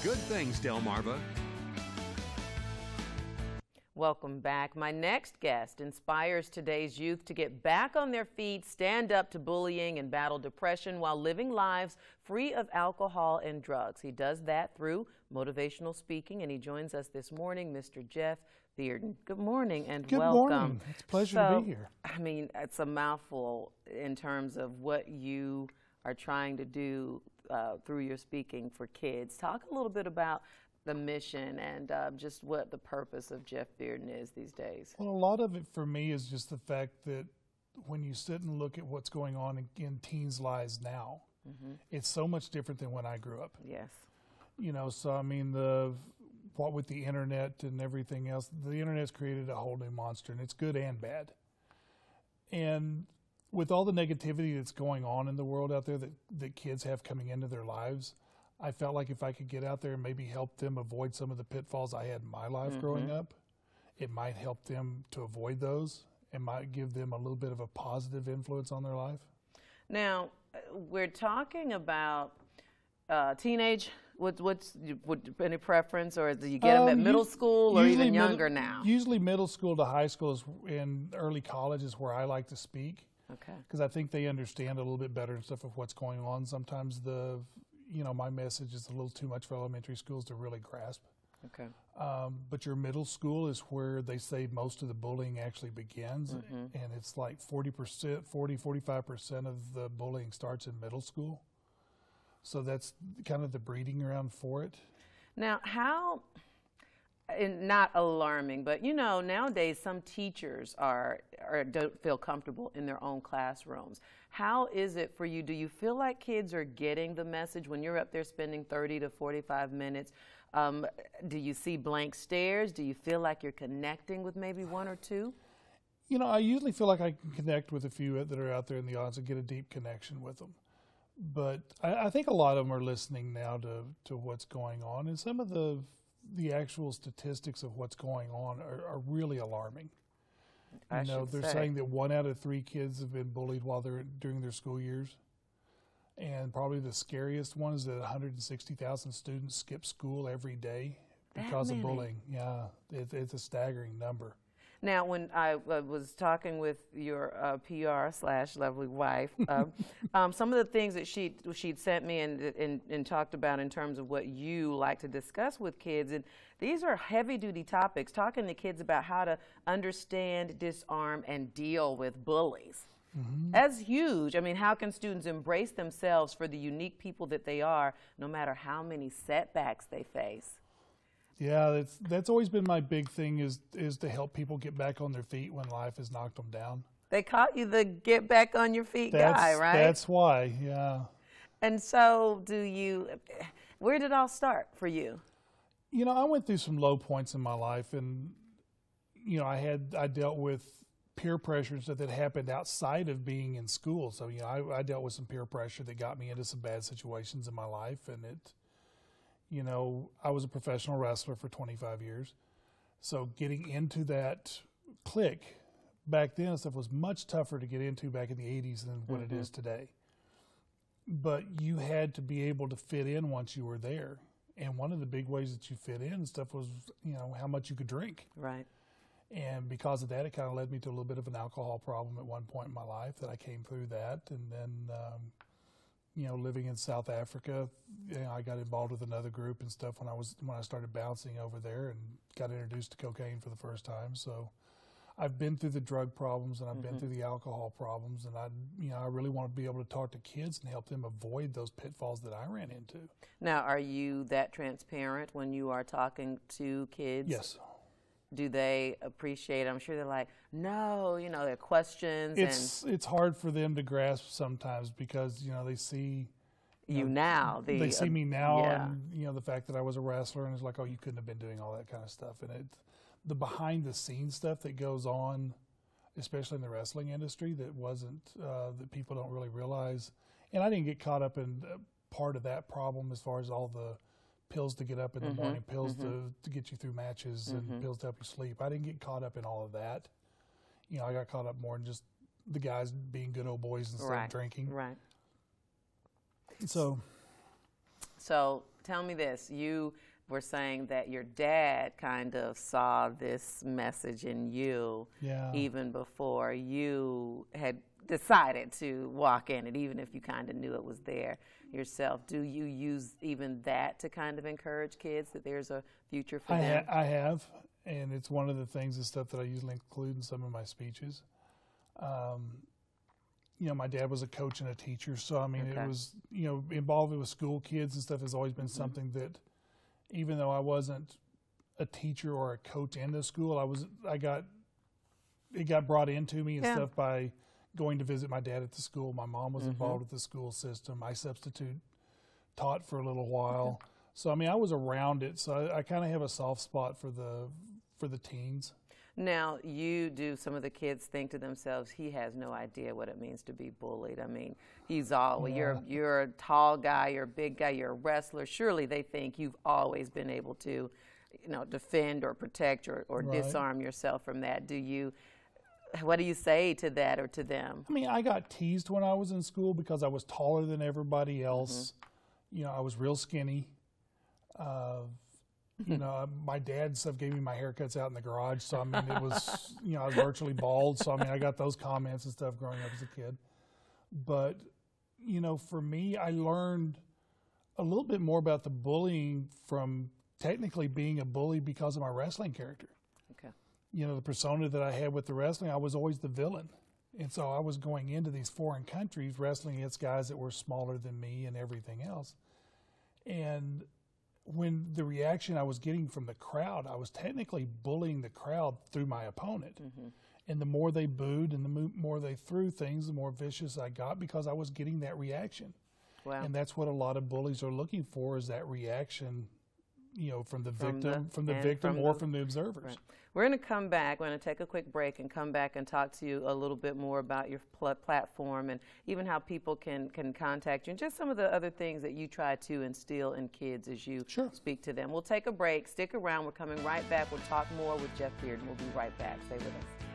Good things, Delmarva. Welcome back. My next guest inspires today's youth to get back on their feet, stand up to bullying, and battle depression while living lives free of alcohol and drugs. He does that through motivational speaking, and he joins us this morning, Mr. Jeff Bearden. Good morning and welcome. Good morning. It's a pleasure to be here. I mean, it's a mouthful in terms of what you are trying to do through your speaking for kids. Talk a little bit about the mission and just what the purpose of Jeff Bearden is these days. Well, a lot of it for me is just the fact that when you sit and look at what's going on in teens' lives now, it's so much different than when I grew up. Yes. You know, so I mean, what with the internet and everything else, the internet's created a whole new monster, and it's good and bad. And with all the negativity that's going on in the world out there that kids have coming into their lives, I felt like if I could get out there and maybe help them avoid some of the pitfalls I had in my life growing up, it might help them to avoid those. It might give them a little bit of a positive influence on their life. Now, we're talking about teenage. What's any preference, or do you get them at middle school or even younger now? Usually middle school to high school and early college is where I like to speak. Okay. Because I think they understand a little bit better and stuff of what's going on. Sometimes my message is a little too much for elementary schools to really grasp. Okay. But your middle school is where they say most of the bullying actually begins. And it's like 45% of the bullying starts in middle school. So that's kind of the breeding ground for it. Now, how, and not alarming, but you know, nowadays some teachers don't feel comfortable in their own classrooms. How is it for you? Do you feel like kids are getting the message when you're up there spending 30 to 45 minutes? Do you see blank stares? Do you feel like you're connecting with maybe one or two? You know, I usually feel like I can connect with a few that are out there in the audience and get a deep connection with them. But I think a lot of them are listening now to what's going on, and some of the actual statistics of what's going on are really alarming. You know, they're saying that 1 out of 3 kids have been bullied while they're during their school years, and probably the scariest one is that 160,000 students skip school every day because of bullying. Yeah, it's a staggering number. Now, when I was talking with your PR/lovely wife, some of the things that she'd sent me and talked about in terms of what you like to discuss with kids, and these are heavy-duty topics, talking to kids about how to understand, disarm, and deal with bullies. That's huge. I mean, how can students embrace themselves for the unique people that they are, no matter how many setbacks they face? Yeah, that's always been my big thing is to help people get back on their feet when life has knocked them down. They caught you the get back on your feet guy, right? That's why, yeah. And so where did it all start for you? You know, I went through some low points in my life, and, you know, I dealt with peer pressure and stuff that happened outside of being in school. So, you know, I dealt with some peer pressure that got me into some bad situations in my life, and you know, I was a professional wrestler for 25 years. So getting into that clique back then and stuff was much tougher to get into back in the 80s than what it is today. But you had to be able to fit in once you were there. And one of the big ways that you fit in and stuff was, you know, how much you could drink. Right. And because of that, it kind of led me to a little bit of an alcohol problem at one point in my life that I came through that. And then, you know, living in South Africa, you know, I got involved with another group and stuff when I started bouncing over there and got introduced to cocaine for the first time. So I've been through the drug problems and I've been through the alcohol problems, and I really want to be able to talk to kids and help them avoid those pitfalls that I ran into. Now, are you that transparent when you are talking to kids? Yes. Do they appreciate it? I'm sure they're like, no, you know, there are questions. It's hard for them to grasp sometimes because, you know, they see you now. They see me now, and, you know, the fact that I was a wrestler, and it's like, oh, you couldn't have been doing all that kind of stuff. And the behind-the-scenes stuff that goes on, especially in the wrestling industry, that people don't really realize. And I didn't get caught up in part of that problem as far as all the pills to get up in the morning, pills to get you through matches, and pills to help you sleep. I didn't get caught up in all of that. You know, I got caught up more in just the guys being good old boys instead of drinking. Right. So tell me this. You were saying that your dad kind of saw this message in you even before you had decided to walk in it, even if you kind of knew it was there yourself. Do you use even that to kind of encourage kids that there's a future for them? I have, and it's one of the things and stuff that I usually include in some of my speeches. You know, my dad was a coach and a teacher, so I mean, it was, you know, involved with school kids and stuff has always been something that, even though I wasn't a teacher or a coach in the school, it got brought into me and stuff by going to visit my dad at the school. My mom was involved with the school system. I taught for a little while. So I mean, I was around it. So I kind of have a soft spot for the teens. Now, some of the kids think to themselves, he has no idea what it means to be bullied. I mean, you're a tall guy, you're a big guy, you're a wrestler. Surely they think you've always been able to, you know, defend or protect or disarm yourself from that. What do you say to that or to them? I mean, I got teased when I was in school because I was taller than everybody else. You know, I was real skinny. You know, my dad stuff gave me my haircuts out in the garage, so I mean, it was, you know, I was virtually bald, so I mean, I got those comments and stuff growing up as a kid. But, you know, for me, I learned a little bit more about the bullying from technically being a bully because of my wrestling character. Okay. You know, the persona that I had with the wrestling, I was always the villain. And so I was going into these foreign countries wrestling against guys that were smaller than me and everything else. And when the reaction I was getting from the crowd, I was technically bullying the crowd through my opponent. And the more they booed and the more they threw things, the more vicious I got because I was getting that reaction. Wow. And that's what a lot of bullies are looking for, is that reaction, you know, from the victim or from the observers. Right. We're going to come back. We're going to take a quick break and come back and talk to you a little bit more about your platform and even how people can contact you and just some of the other things that you try to instill in kids as you speak to them. We'll take a break. Stick around. We're coming right back. We'll talk more with Jeff Beard, and we'll be right back. Stay with us.